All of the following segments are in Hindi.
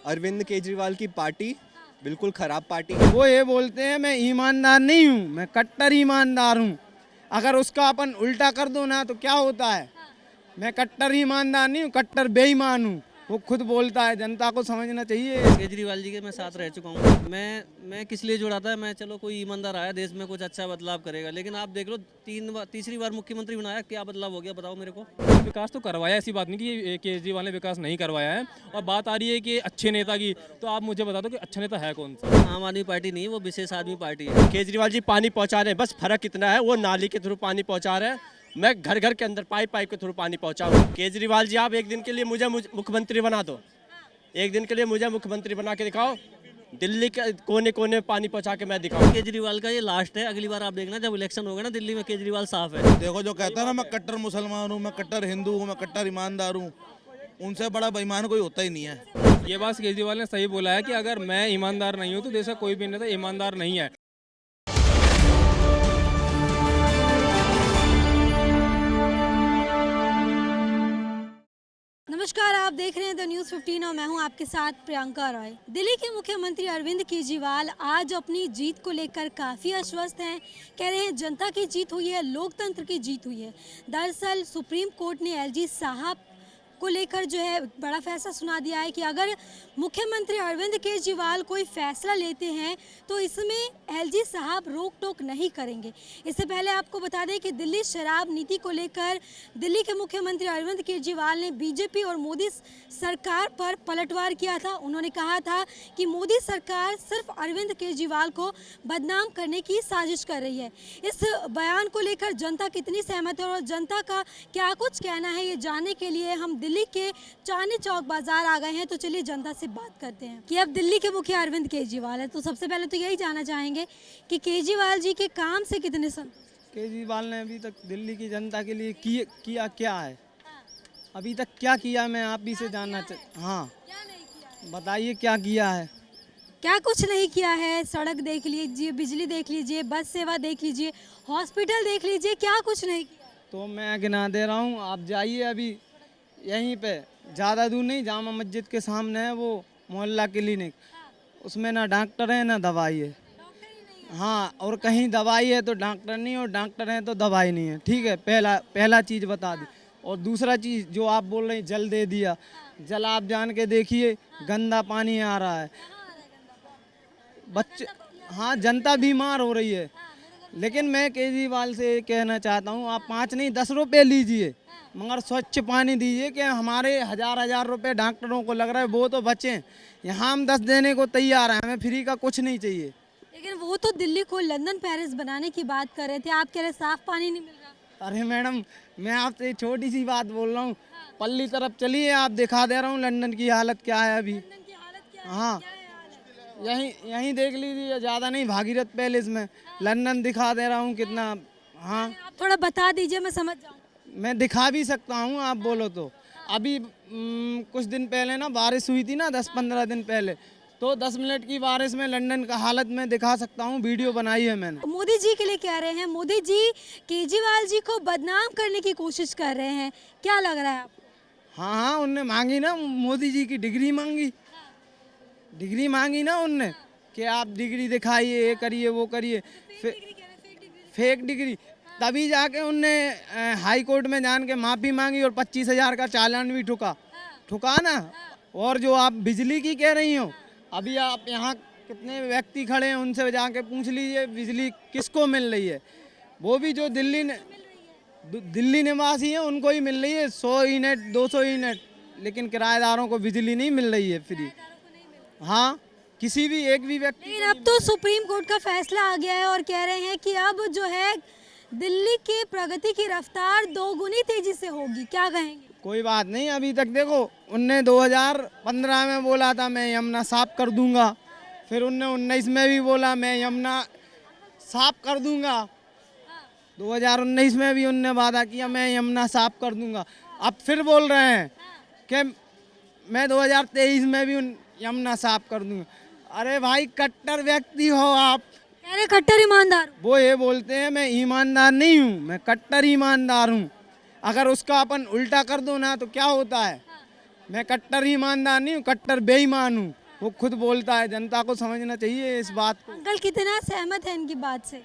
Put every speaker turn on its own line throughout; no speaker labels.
अरविंद केजरीवाल की पार्टी बिल्कुल खराब पार्टी है।
वो ये बोलते हैं मैं ईमानदार नहीं हूँ, मैं कट्टर ईमानदार हूँ। अगर उसका अपन उल्टा कर दो ना तो क्या होता है, मैं कट्टर ईमानदार नहीं हूँ, कट्टर बेईमान हूँ। वो खुद बोलता है, जनता को समझना चाहिए।
केजरीवाल जी के मैं साथ रह चुका हूँ। मैं किस लिए जुड़ा था, मैं चलो कोई ईमानदार आया देश में कुछ अच्छा बदलाव करेगा, लेकिन आप देख लो तीसरी बार मुख्यमंत्री बनाया, क्या बदलाव हो गया बताओ मेरे को।
विकास तो करवाया, ऐसी बात नहीं कि केजरीवाल ने विकास नहीं करवाया है। और बात आ रही है कि अच्छे नेता की, तो आप मुझे बता दो कि अच्छा नेता है कौन सा।
आम आदमी पार्टी नहीं, वो विशेष आदमी पार्टी है।
केजरीवाल जी पानी पहुंचा रहे हैं, बस फर्क इतना है वो नाली के थ्रू पानी पहुंचा रहे हैं, मैं घर घर के अंदर पाइप के थ्रू पानी पहुंचाऊं। केजरीवाल जी आप एक दिन के लिए मुझे मुख्यमंत्री बना दो, एक दिन के लिए मुझे मुख्यमंत्री बना के दिखाओ, दिल्ली के कोने कोने पानी पहुंचा के मैं दिखाऊं।
केजरीवाल का ये लास्ट है, अगली बार आप देखना जब इलेक्शन होगा ना दिल्ली में, केजरीवाल साफ है।
देखो जो कहता है ना मैं कट्टर मुसलमान हूँ, मैं कट्टर हिंदू हूँ, मैं कट्टर ईमानदार हूँ, उनसे बड़ा बेईमान कोई होता ही नहीं है।
ये बात केजरीवाल ने सही बोला है कि अगर मैं ईमानदार नहीं हूँ तो देश का कोई भी नेता ईमानदार नहीं है।
नमस्कार, आप देख रहे हैं द न्यूज़ 15 और मैं हूं आपके साथ प्रियंका रॉय। दिल्ली के मुख्यमंत्री अरविंद केजरीवाल आज अपनी जीत को लेकर काफ़ी आश्वस्त हैं। कह रहे हैं जनता की जीत हुई है, लोकतंत्र की जीत हुई है। दरअसल सुप्रीम कोर्ट ने एलजी साहब को लेकर जो है बड़ा फैसला सुना दिया है कि अगर मुख्यमंत्री अरविंद केजरीवाल कोई फैसला लेते हैं तो इसमें एलजी साहब रोक टोक नहीं करेंगे। इससे पहले आपको बता दें कि दिल्ली शराब नीति को लेकर दिल्ली के मुख्यमंत्री अरविंद केजरीवाल ने बीजेपी और मोदी सरकार पर पलटवार किया था। उन्होंने कहा था कि मोदी सरकार सिर्फ अरविंद केजरीवाल को बदनाम करने की साजिश कर रही है। इस बयान को लेकर जनता कितनी सहमत है और जनता का क्या कुछ कहना है, ये जानने के लिए हम दिल्ली के चांदनी चौक बाजार आ गए हैं। तो चलिए जनता से बात करते हैं कि अब दिल्ली के मुखिया अरविंद केजरीवाल है, तो सबसे पहले तो यही जानना चाहेंगे कि केजरीवाल जी के काम से कितने
केजरीवाल ने अभी तक दिल्ली की जनता के लिए किया क्या है, अभी तक क्या किया, मैं आप भी से जानना हाँ बताइए क्या किया है।
क्या कुछ नहीं किया है। सड़क देख लीजिए, बिजली देख लीजिए, बस सेवा देख लीजिए, हॉस्पिटल देख लीजिए, क्या कुछ नहीं किया।
तो मैं गिना दे रहा हूँ, आप जाइए अभी यहीं पे, ज़्यादा दूर नहीं, जामा मस्जिद के सामने है वो मोहल्ला क्लिनिक, उसमें ना डॉक्टर है ना दवाई है। हाँ, और कहीं दवाई है तो डॉक्टर नहीं, और डॉक्टर है तो दवाई नहीं है। ठीक है, पहला चीज़ बता दी। और दूसरा चीज़ जो आप बोल रहे हैं जल दे दिया, जल आप जान के देखिए गंदा पानी आ रहा है, बच्चे, हाँ जनता बीमार हो रही है। लेकिन मैं केजरीवाल से कहना चाहता हूँ, आप 5 नहीं 10 रुपये लीजिए, मगर स्वच्छ पानी दीजिए। कि हमारे हजार रुपए डॉक्टरों को लग रहा है, वो तो बचें। यहाँ हम 10 देने को तैयार हैं, हमें फ्री का कुछ नहीं चाहिए।
लेकिन वो तो दिल्ली को लंदन पेरिस बनाने की बात कर रहे थे, आप कह रहे साफ पानी नहीं मिल रहा।
अरे मैडम, मैं आपसे छोटी सी बात बोल रहा हूँ, पल्ली तरफ चलिए, आप दिखा दे रहा हूँ लंदन की हालत क्या है अभी।
लंदन की हालत क्या है?
हाँ,
क्या है हालत?
यहीं देख लीजिए, ज़्यादा नहीं, भागीरथ पैलेस में लंदन दिखा दे रहा हूँ कितना। हाँ,
आप थोड़ा बता दीजिए, मैं समझ जाऊँ।
मैं दिखा भी सकता हूँ, आप बोलो तो। अभी कुछ दिन पहले ना बारिश हुई थी ना, 10-15 दिन पहले, तो 10 मिनट की बारिश में लंदन का हालत मैं दिखा सकता हूँ, वीडियो बनाई है मैंने।
मोदी जी के लिए कह रहे हैं, मोदी जी केजरीवाल जी को बदनाम करने की कोशिश कर रहे हैं, क्या लग रहा है आपको?
हाँ, उनने मांगी ना, मोदी जी की डिग्री मांगी ना उनने, कि आप डिग्री दिखाइए, ये करिए वो करिए, फेक डिग्री। तभी जाके उनने हाई कोर्ट में जान के माफ़ी मांगी और 25,000 का चालान भी ठुका ना। और जो आप बिजली की कह रही हो, अभी आप यहाँ कितने व्यक्ति खड़े हैं, उनसे जाके पूछ लीजिए बिजली किसको मिल रही है। वो भी जो दिल्ली निवासी हैं उनको ही मिल रही है, 100 यूनिट 200 यूनिट, लेकिन किराएदारों को बिजली नहीं मिल रही है फ्री। हाँ, किसी भी एक भी व्यक्ति।
लेकिन अब तो सुप्रीम कोर्ट का फैसला आ गया है और कह रहे हैं कि अब जो है दिल्ली की प्रगति की रफ्तार 2 गुनी तेजी से होगी, क्या कहेंगे?
कोई बात नहीं, अभी तक देखो, उनने 2015 में बोला था मैं यमुना साफ कर दूंगा, फिर उनने 19 में भी बोला मैं यमुना साफ कर दूंगा, 2019 में भी उनने वादा किया मैं यमुना साफ कर दूंगा। अब फिर बोल रहे हैं कि मैं 2023 में भी यमुना साफ कर दूंगा। अरे भाई, कट्टर व्यक्ति हो आप,
कह रहे कट्टर ईमानदार।
वो ये बोलते हैं मैं ईमानदार नहीं हूँ, मैं कट्टर ईमानदार हूँ। अगर उसका अपन उल्टा कर दो ना तो क्या होता है, मैं कट्टर ईमानदार नहीं हूँ, कट्टर बेईमान हूँ। वो खुद बोलता है, जनता को समझना चाहिए इस बात को।
अंकल कितना सहमत है इनकी बात से,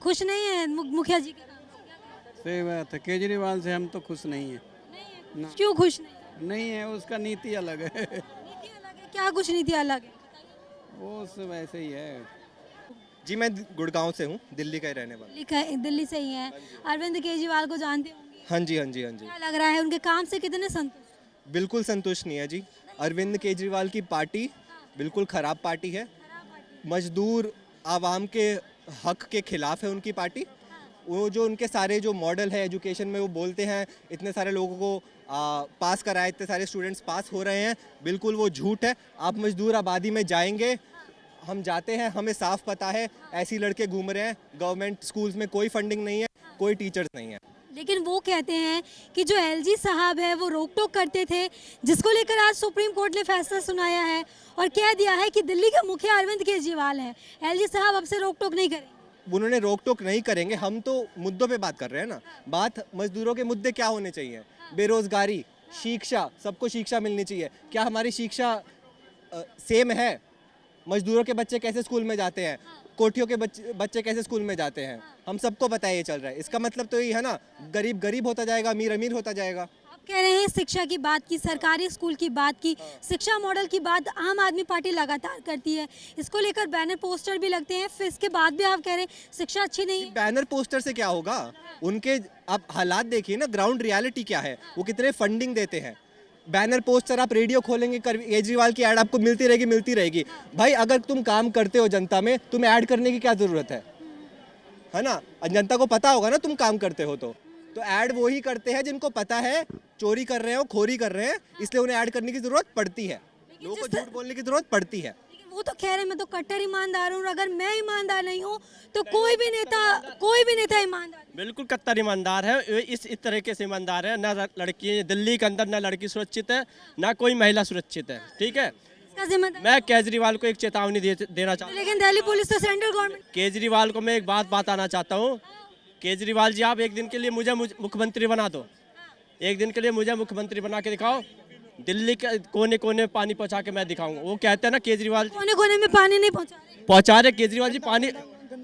खुश नहीं है मुखिया जी के काम से?
सही बात है, केजरीवाल से हम तो खुश नहीं हैं।
नहीं है, क्यों खुश नहीं?
है, उसका नीति अलग है।
नीति अलग है, क्या कुछ नीति अलग है?
वो सब ऐसे ही है।
जी मैं गुड़गांव से हूँ, दिल्ली का ही रहने वाला।
दिल्ली से ही है। अरविंद केजरीवाल को जानते होंगे,
हाँ जी हाँ जी हाँ जी।
क्या लग रहा है उनके काम से कितने संतुष्ट?
बिल्कुल संतुष्ट नहीं है जी। अरविंद केजरीवाल की पार्टी बिल्कुल ख़राब पार्टी है। मजदूर आवाम के हक के खिलाफ है उनकी पार्टी। वो जो उनके सारे जो मॉडल है एजुकेशन में, वो बोलते हैं इतने सारे लोगों को पास कराए, इतने सारे स्टूडेंट्स पास हो रहे हैं, बिल्कुल वो झूठ है। आप मजदूर आबादी में जाएंगे, हम जाते हैं, हमें साफ पता है ऐसी लड़के घूम रहे हैं। गवर्नमेंट स्कूल्स में कोई फंडिंग नहीं है, कोई टीचर्स नहीं है।
लेकिन वो कहते हैं कि जो एलजी साहब है वो रोक टोक करते थे, जिसको लेकर आज सुप्रीम कोर्ट ने फैसला सुनाया है और कह दिया है कि दिल्ली के मुखिया अरविंद केजरीवाल हैं, एलजी साहब अब से रोक टोक नहीं करेंगे।
उन्होंने रोक टोक नहीं करेंगे, हम तो मुद्दों पे बात कर रहे हैं ना। बात मजदूरों के मुद्दे क्या होने चाहिए? बेरोजगारी, शिक्षा, सबको शिक्षा मिलनी चाहिए। क्या हमारी शिक्षा सेम है? मजदूरों के बच्चे कैसे स्कूल में जाते हैं, कोठियों के बच्चे कैसे स्कूल में जाते हैं, हम सबको पता है ये चल रहा है। इसका मतलब तो यही है ना, गरीब गरीब होता जाएगा, अमीर अमीर होता जाएगा।
आप कह रहे हैं शिक्षा की बात की, सरकारी स्कूल की बात की, शिक्षा मॉडल की बात आम आदमी पार्टी लगातार करती है, इसको लेकर बैनर पोस्टर भी लगते हैं, फिर इसके बाद भी आप कह रहे हैं शिक्षा अच्छी नहीं है।
बैनर पोस्टर से क्या होगा? उनके आप हालात देखिए ना, ग्राउंड रियलिटी क्या है, वो कितने फंडिंग देते हैं। बैनर पोस्टर आप रेडियो खोलेंगे, केजरीवाल की ऐड आपको मिलती रहेगी। भाई अगर तुम काम करते हो जनता में, तुम्हें ऐड करने की क्या ज़रूरत है ना? जनता को पता होगा ना तुम काम करते हो तो ऐड वो ही करते हैं जिनको पता है चोरी कर रहे हो, खोरी कर रहे हैं, इसलिए उन्हें ऐड करने की ज़रूरत पड़ती है, लोगों को झूठ बोलने की ज़रूरत पड़ती है।
लेकिन वो तो कह रहे हैं मैं तो कट्टर ईमानदार हूँ, अगर मैं ईमानदार नहीं हूँ तो कोई भी नेता ईमानदार।
बिल्कुल कट्टर ईमानदार है। ये इस तरीके से ईमानदार है, ना लड़की दिल्ली के अंदर ना लड़की सुरक्षित है, ना कोई महिला सुरक्षित है। ठीक है,
इसका जिम्मेदार
मैं केजरीवाल को एक चेतावनी देना चाहता हूँ।
लेकिन दिल्ली पुलिस तो सेंट्रल गवर्नमेंट।
केजरीवाल को मैं एक बात बताना चाहता हूँ। केजरीवाल जी, आप एक दिन के लिए मुझे मुख्यमंत्री बना दो, एक दिन के लिए मुझे मुख्यमंत्री बना के दिखाओ, दिल्ली के कोने कोने में पानी पहुंचा के मैं दिखाऊंगा। वो कहते हैं ना केजरीवाल
कोने कोने में पानी नहीं
पहुंचा रहे केजरीवाल जी पानी।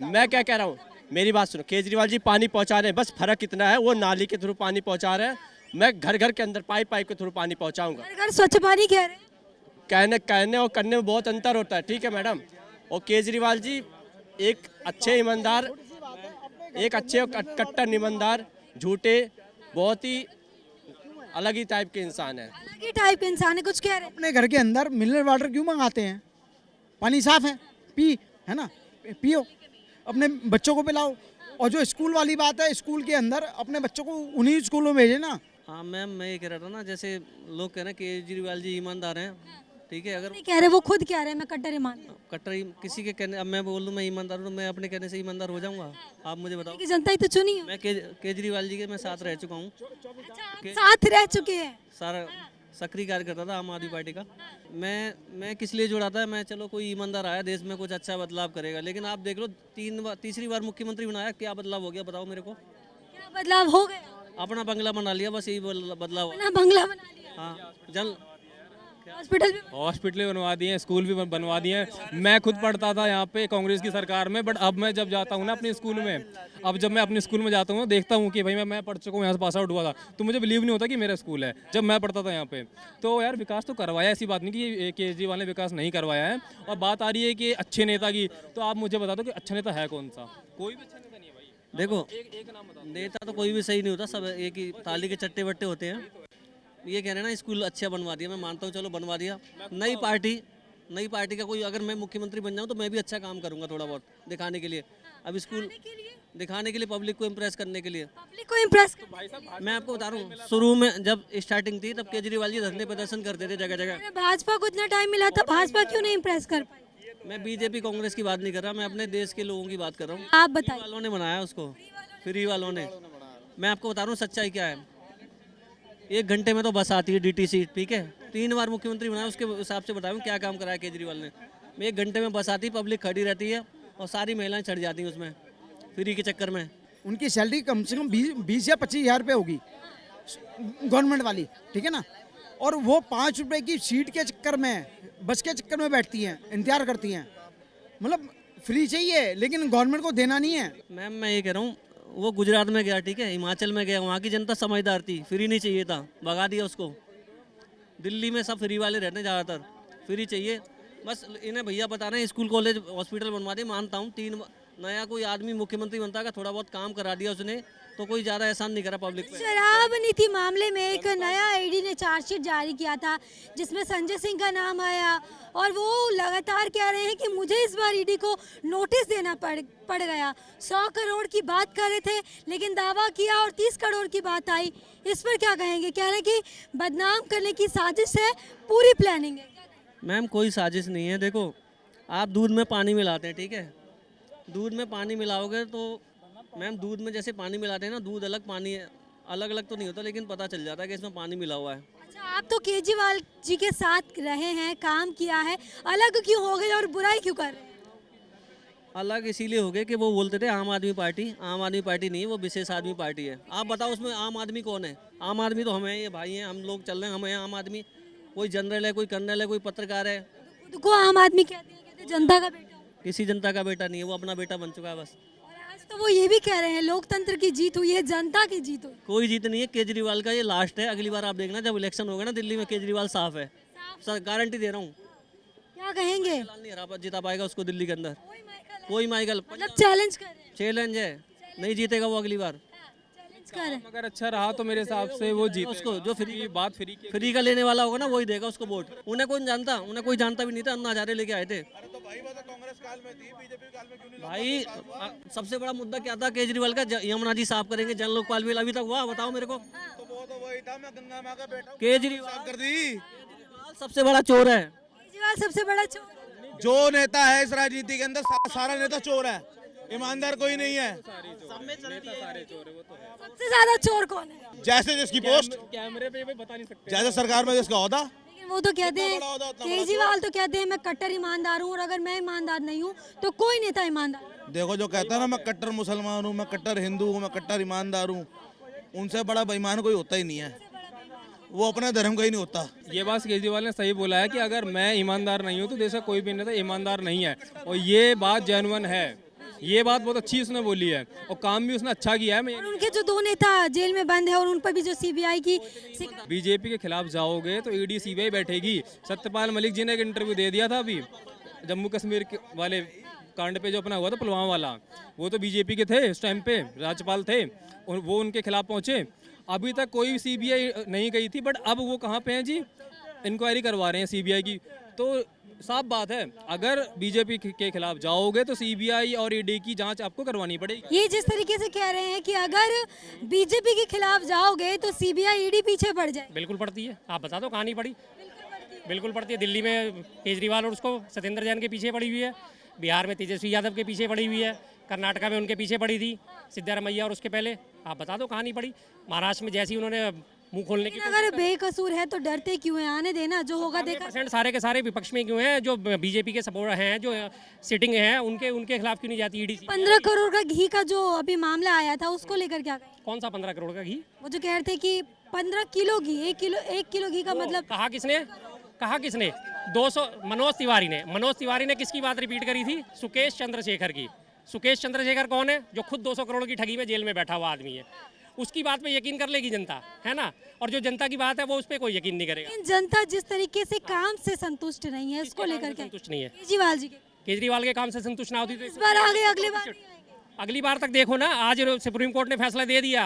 मैं क्या कह रहा हूँ, मेरी बात सुनो, केजरीवाल जी पानी पहुंचा रहे हैं, बस फर्क इतना है वो नाली के थ्रू पानी पहुंचा रहे हैं, मैं घर घर के अंदर पाइप के थ्रू पानी पहुंचाऊंगा।
घर स्वच्छ पानी कह रहे हैं।
कहने और करने में बहुत अंतर होता है। ठीक है मैडम, और केजरीवाल जी एक अच्छे ईमानदार, एक अच्छे कट्टर ईमानदार, झूठे, बहुत ही अलग ही टाइप के इंसान है।
अलग ही टाइप के इंसान है। कुछ कह रहे हैं?
अपने घर के अंदर मिनरल वाटर क्यों मंगाते हैं? पानी साफ है, है ना, पियो, अपने बच्चों को पिलाओ। और जो स्कूल वाली बात है, स्कूल के अंदर अपने बच्चों को उन्हीं स्कूलों में भेजे ना।
हाँ मैम, मैं ये कह रहा था ना, जैसे लोग कह रहे हैं केजरीवाल जी ईमानदार हैं, ठीक है, अगर
नहीं कह रहे, वो खुद कह रहे हैं मैं कट्टर ईमानदार।
किसी के कहने, अब मैं बोल दूँ मैं ईमानदार हूँ, मैं अपने कहने से ईमानदार हो जाऊँगा? आप मुझे बताओ।
की जनता ही तो चुनी है।
मैं केजरीवाल जी के मैं साथ रह चुका हूँ,
साथ रह चुके हैं।
सारा सक्रिय कार्य करता था आम आदमी पार्टी का। मैं किस लिए जुड़ा था? मैं चलो कोई ईमानदार आया देश में, कुछ अच्छा बदलाव करेगा, लेकिन आप देख लो तीसरी बार मुख्यमंत्री बनाया, क्या बदलाव हो गया बताओ मेरे को?
क्या बदलाव हो गया?
अपना बंगला बना लिया, बस यही बदलाव।
अपना बंगला बना लिया,
हाँ, जल
हॉस्पिटल भी।
हॉस्पिटल बनवा दिए हैं, स्कूल भी बनवा दिए हैं। मैं खुद पढ़ता था यहाँ पे कांग्रेस की सरकार में, बट अब मैं जब जाता हूँ ना अपने स्कूल में, अब जब मैं अपने स्कूल में जाता हूँ देखता हूँ कि भाई मैं पढ़ चुका हूँ, यहाँ से पास आउट हुआ था, तो मुझे बिलीव नहीं होता कि मेरा स्कूल है जब मैं पढ़ता था यहाँ पे। तो यार विकास तो करवाया, ऐसी बात नहीं कि केजरीवाल ने विकास नहीं करवाया है। और बात आ रही है कि अच्छे नेता की, तो आप मुझे बता दो कि अच्छा नेता है कौन सा? कोई भी अच्छा नेता नहीं है भाई।
देखो,
एक नाम बता।
नेता तो कोई भी सही नहीं होता, सब एक ही थाली के चट्टे बट्टे होते हैं। ये कह रहे हैं ना स्कूल अच्छा बनवा दिया, मैं मानता हूँ, चलो बनवा दिया। नई पार्टी का कोई, अगर मैं मुख्यमंत्री बन जाऊँ तो मैं भी अच्छा काम करूँगा थोड़ा बहुत दिखाने के लिए। अब स्कूल दिखाने के लिए, पब्लिक को इम्प्रेस करने के लिए।
पब्लिक को इम्प्रेस।
मैं आपको बता रहा हूँ, शुरू में जब स्टार्टिंग थी तब केजरीवाल जी धरने प्रदर्शन करते थे जगह जगह।
भाजपा को इतना टाइम मिला था, भाजपा क्यों नहीं इम्प्रेस कर पाई?
मैं बीजेपी कांग्रेस की बात नहीं कर रहा, मैं अपने देश के लोगों की बात कर रहा हूँ।
आप बताइए।
वालों ने बनाया उसको, फ्री वालों ने। मैं आपको बता रहा हूँ सच्चाई क्या है। 1 घंटे में तो बस आती है DTC, ठीक है, 3 बार मुख्यमंत्री बनाया, उसके हिसाब से बताऊँ क्या काम कराया केजरीवाल ने। 1 घंटे में बस आती, पब्लिक खड़ी रहती है और सारी महिलाएं चढ़ जाती हैं उसमें फ्री के चक्कर में।
उनकी सैलरी कम से कम 20 या 25 हज़ार रुपये होगी गवर्नमेंट वाली, ठीक है ना।
और वो 5 रुपए की सीट के चक्कर में, बस के चक्कर में बैठती हैं, इंतजार करती हैं। मतलब फ्री चाहिए लेकिन गवर्नमेंट को देना नहीं है।
मैम मैं ये कह रहा हूँ, वो गुजरात में गया, ठीक है, हिमाचल में गया, वहाँ की जनता समझदार थी, फ्री नहीं चाहिए था, भगा दिया उसको। दिल्ली में सब फ्री वाले रहते हैं ज़्यादातर, फ्री चाहिए। बस इन्हें भैया बता रहे हैं स्कूल कॉलेज हॉस्पिटल बनवा दे, मानता हूँ। नया कोई आदमी मुख्यमंत्री बनता है, थोड़ा बहुत काम करा दिया उसने, तो कोई ज़्यादा एहसान नहीं करा पब्लिक पे।
शराब नीति मामले में एक नया ईडी ने चार्जशीट जारी किया था जिसमें संजय सिंह का नाम आया और वो लगातार कह रहे हैं कि मुझे इस बार ईडी को नोटिस देना पड़ गया। 100 करोड़ की बात कर रहे थे लेकिन दावा किया और 30 करोड़ की बात आई। इस पर क्या कहेंगे? कह रहे हैं कि बदनाम करने की साजिश है, पूरी प्लानिंग है।
मैम कोई साजिश नहीं है। देखो आप दूध में पानी मिलाते हैं, ठीक है, दूध में पानी मिलाओगे तो मैम दूध में जैसे पानी मिलाते हैं ना, दूध अलग पानी अलग अलग तो नहीं होता, लेकिन पता चल जाता है कि इसमें पानी मिला हुआ है।
अच्छा, आप तो केजरीवाल जी के साथ रहे हैं, काम किया है, अलग क्यों हो गए और बुराई क्यों कर रहे हैं?
अलग इसीलिए हो गए कि वो बोलते थे आम आदमी पार्टी। आम आदमी पार्टी नहीं है, वो विशेष आदमी पार्टी है। आप बताओ उसमें आम आदमी कौन है? आम आदमी तो हमें, ये भाई हैं, हम लोग चल रहे हैं, हम हैं आम आदमी। कोई जनरल है, कोई कर्नल है, कोई पत्रकार है।
खुद को आम आदमी कहते हैं, कहते हैं जनता का बेटा हूं।
किसी जनता का बेटा नहीं है, वो अपना बेटा बन चुका है बस।
और आज तो वो ये भी कह रहे हैं लोकतंत्र की जीत हुई है, जनता की जीत हुई।
कोई जीत नहीं है, केजरीवाल का ये लास्ट है। अगली बार आप देखना जब इलेक्शन होगा ना दिल्ली में, केजरीवाल साफ है, सर गारंटी दे रहा हूँ।
क्या कहेंगे?
नहीं हरा जिता पाएगा उसको दिल्ली के अंदर, कोई माइकल।
मतलब चैलेंज कर रहे हैं,
चैलेंज है, नहीं जीतेगा वो अगली बार।
चैलेंज कर रहे हैं।
अगर अच्छा रहा तो मेरे हिसाब से वो जीत
उसको जो
फ्री
का लेने वाला होगा ना वही देगा उसको वोट। उन्हें कोई जानता, उन्हें कोई जानता भी नहीं था, अन्ना हजारे लेके आए थे। भाई सबसे बड़ा मुद्दा क्या था केजरीवाल का? यमुना जी साफ करेंगे, जन लोकपाल बिल अभी तक हुआ? बताओ मेरे को। केजरीवाल सबसे बड़ा चोर है।
केजरीवाल सबसे बड़ा चोर है।
जो नेता है इस राजनीति के अंदर सारा नेता चोर है, ईमानदार कोई नहीं है।
सबसे ज्यादा चोर कौन है?
जैसे जिसकी पोस्ट,
कैमरे पे बता नहीं सकते।
जैसे सरकार में जिसका होता।
लेकिन वो तो कहते हैं, केजरीवाल तो कहते हैं मैं कट्टर ईमानदार हूँ और अगर मैं ईमानदार नहीं हूँ तो कोई नेता ईमानदार नहीं।
देखो जो कहता है ना, मैं कट्टर मुसलमान हूँ, मैं कट्टर हिंदू हूँ, मैं कट्टर ईमानदार हूँ, उनसे बड़ा बेईमान कोई होता ही नहीं है। वो अपने धर्म का ही नहीं होता।
ये बात केजरीवाल ने सही बोला है कि अगर मैं ईमानदार नहीं हूँ तो देश का कोई भी नेता ईमानदार नहीं है, और ये बात जेन्युइन है। ये बात बहुत अच्छी उसने बोली है और काम भी उसने अच्छा किया है।
और उनके जो 2 नेता जेल में बंद है और उन पर भी जो सीबीआई की
बीजेपी के खिलाफ जाओगे तो ईडी सीबीआई बैठेगी। सत्यपाल मलिक जी ने एक इंटरव्यू दे दिया था अभी, जम्मू कश्मीर के वाले कांड पे जो अपना हुआ था पुलवामा वाला, वो तो बीजेपी के थे उस टाइम पे, राज्यपाल थे, और वो उनके खिलाफ पहुंचे। अभी तक कोई सीबीआई नहीं गई थी, बट अब वो कहाँ पे हैं जी? इंक्वायरी करवा रहे हैं सीबीआई की। तो साफ बात है, अगर बीजेपी के खिलाफ जाओगे तो सीबीआई और ईडी की जांच आपको करवानी पड़ेगी।
ये जिस तरीके से कह रहे हैं कि अगर बीजेपी के खिलाफ जाओगे तो सीबीआई ईडी पीछे पड़ जाए।
बिल्कुल पड़ती है, आप बता दो कहाँ नहीं पड़ी? बिल्कुल पड़ती है। दिल्ली में केजरीवाल और उसको सत्येंद्र जैन के पीछे पड़ी हुई है, बिहार में तेजस्वी यादव के पीछे पड़ी हुई है, कर्नाटका में उनके पीछे पड़ी थी सिद्धारमैया और उसके पहले। आप बता दो कहाँ नहीं पड़ी? महाराष्ट्र में जैसी उन्होंने मुंह खोलने की,
अगर बेकसूर है तो डरते क्यों हैं? आने देना, जो होगा देखा।
% सारे के सारे विपक्ष में क्यों हैं? जो बीजेपी के सपोर्ट हैं, जो सिटिंग हैं, उनके खिलाफ क्यों नहीं जाती ईडी?
15 करोड़ का घी का जो अभी मामला आया था उसको लेकर क्या कहें?
कौन सा 15 करोड़ का घी?
वो जो कह रहे थे कि 15 किलो घी, 1 किलो घी का मतलब।
कहा किसने? 200 मनोज तिवारी ने किसकी बात रिपीट करी थी? सुकेश चंद्रशेखर की। सुकेश चंद्रशेखर कौन है? जो खुद 200 करोड़ की ठगी में जेल में बैठा हुआ आदमी है। उसकी बात पे यकीन कर लेगी जनता, है ना? और जो जनता की बात है वो उस पर कोई यकीन नहीं करेगा।
लेकिन जनता जिस तरीके से काम से संतुष्ट नहीं है, उसको लेकर के
संतुष्ट नहीं है।
केजरीवाल
के काम से संतुष्ट ना होती तो
इस बार आ गए,
अगली बार तक देखो ना। आज सुप्रीम कोर्ट ने फैसला दे दिया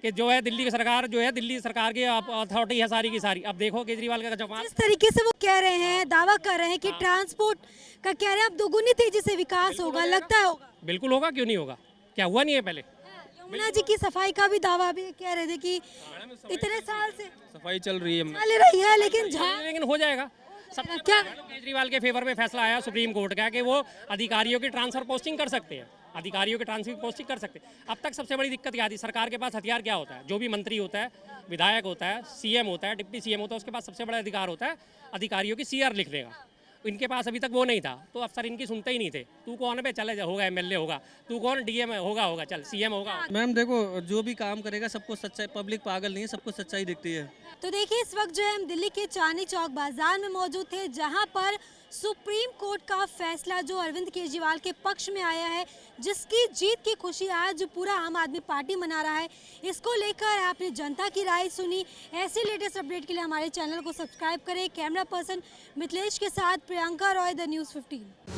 कि जो है दिल्ली सरकार की अथॉरिटी है सारी की सारी। अब देखो केजरीवाल का जवाब।
जिस तरीके से वो कह रहे हैं, दावा कर रहे हैं कि ट्रांसपोर्ट का कह रहे हैं अब दोगुनी तेजी से विकास होगा, लगता है होगा।
बिल्कुल होगा, क्यों नहीं होगा? क्या हुआ नहीं है पहले?
यमुना जी की सफाई का भी दावा भी कह रहे थे कि इतने साल से
सफाई चल रही
है, लेकिन
हो जाएगा। सब क्या केजरीवाल के फेवर में फैसला आया सुप्रीम कोर्ट का कि वो अधिकारियों की ट्रांसफर पोस्टिंग कर सकते हैं, अब तक सबसे बड़ी दिक्कत क्या थी? सरकार के पास हथियार क्या होता है? जो भी मंत्री होता है, विधायक होता है, सीएम होता है, डिप्टी सीएम होता है, उसके पास सबसे बड़ा अधिकार होता है अधिकारियों की CR लिखने का। इनके पास अभी तक वो नहीं था, तो अफसर इनकी सुनते ही नहीं थे। तू कौन है, चले जा, होगा एमएलए होगा, तू कौन, डीएम होगा, चल सीएम होगा।
मैम देखो, जो भी काम करेगा सबको सच्चाई, पब्लिक पागल नहीं है, सबको सच्चाई दिखती है।
तो देखिए, इस वक्त जो है हम दिल्ली के चांदनी चौक बाजार में मौजूद थे, जहां पर सुप्रीम कोर्ट का फैसला जो अरविंद केजरीवाल के पक्ष में आया है, जिसकी जीत की खुशी आज पूरा आम आदमी पार्टी मना रहा है, इसको लेकर आपने जनता की राय सुनी। ऐसे लेटेस्ट अपडेट के लिए हमारे चैनल को सब्सक्राइब करें। कैमरा पर्सन मिथिलेश के साथ प्रियंका रॉय, द न्यूज़ 15।